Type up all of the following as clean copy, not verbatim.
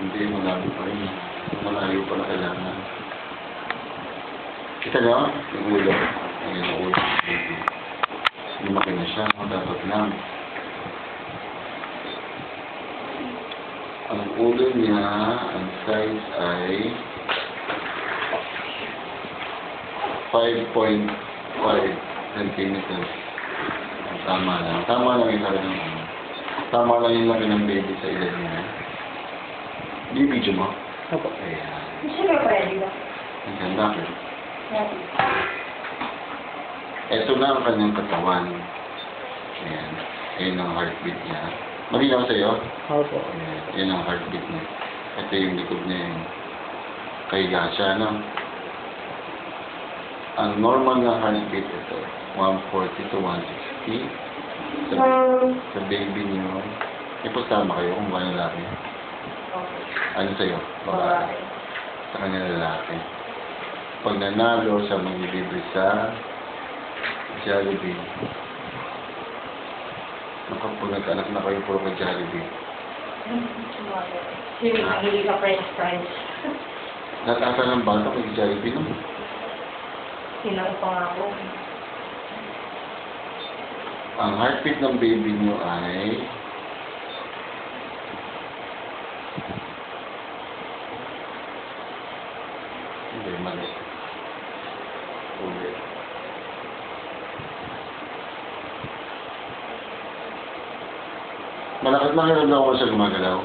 Hindi, malayo pa rin. Malayo pa na kailangan. Kita nyo? Yung ulo. Ayan ang ulo. Lumaki na siya. Dapat lang. Ang ulo niya, ang size ay 5.5 centimeters. Tama lang. Tama lang yung talagang ano. Tama lang yung laki ng baby sa edad niya. Yung video mo? Opo. Ayan. Siyempre pwede ba? Ang ganda. Ito na ang kanyang katawan. Ayan. Ayan ang heartbeat niya. Malinaw sa'yo? Opo. Ayan. Ayan ang heartbeat niya. Ito yung likod niya yung kahiga siya, no? Ang normal na heartbeat ito, 140 to 160. Sa baby niyo, ipasama kayo kung ba lalaki. Ano sa'yo? Babae. Sa kanya lalaki. Pag nanalo sa mga libre sa Jollibee, pag nag-anak na kayo puro ka Jollibee. Sino hindi ka French fries? Natasa ng bata kay Jollibee, no? Sinang pangako. Ang heartbeat ng baby niyo ay hindi, mali. Ulit. Malakit lang yung daw ko siya gumagalaw.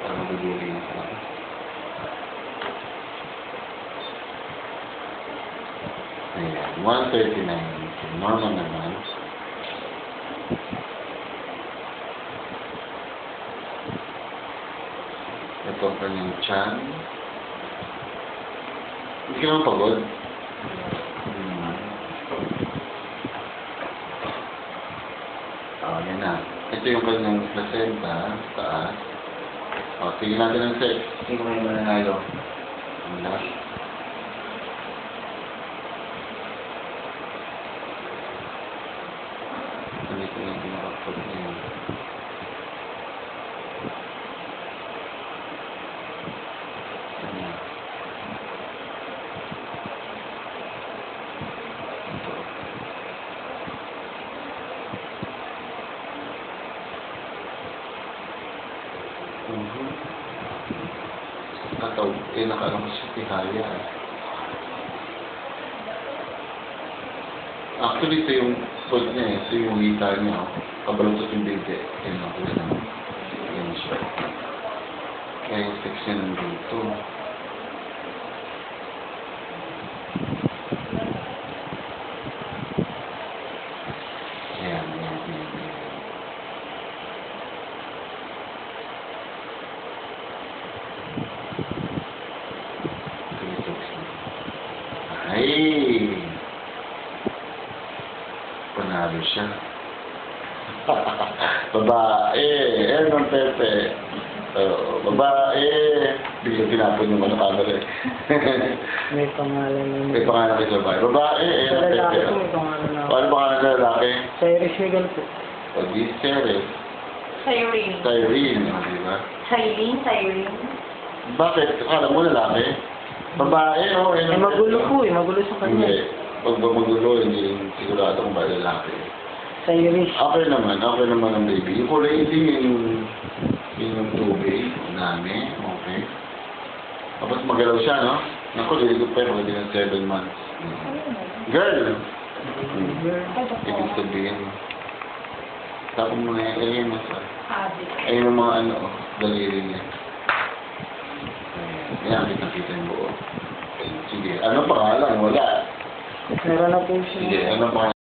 Parang maguguling ako. Ayan, 139. Normal naman. Ito ang kanyang tiyan. Hindi ka naman pagod. Yan na. Ito yung kanyang placenta. Taas. Tingnan natin ang sex. Tingnan mo yung mananalo. Wala. Dito na yung pinaka-foot niya. Ayan. Ito. Kataw, nakaano ko sa tihaya. Actually, ito yung foot niya eh. Ito yung hita niya. Kabalot yung bigde. Ayan ako na. Ayan siya. Kaya yung sex niya nandito. Ayan, ayan, ayan. Ay! Panalo siya. Babae! Ayan ang Pepe. Babae! Biglang tinapon yung mga camera eh. May pangalan na. May pangalan kayo sa babae. Babae! Ayan ang Sa Pepe. lalaki po may pangalan na. Ano pangalan sa lalaki? Cyrus Miguel po. Pag-Ceres. Cyrene. Cyrene. Di ba? Cyrene. Bakit? Akala mo lalaki? Babae, no? Eh, magulo po eh. Magulo sa kanya. Hindi. Pag magulo, hindi sigurado kung ba lalaki. Cyrus. Okay naman ang baby. Yung kulay itim yung tubig, nami, okay. Tapos magalaw siya, no? Naku, ligo pa yun, hindi ng 7 months. Girl! Ibig sabihin. Tapos mo na yan, ayun mas, ayun ang mga ano, daliri niya. Ayan, kita yung buo. Sige, ano pangalan? Wala. Meron na po siya. Sige, ano pangalan?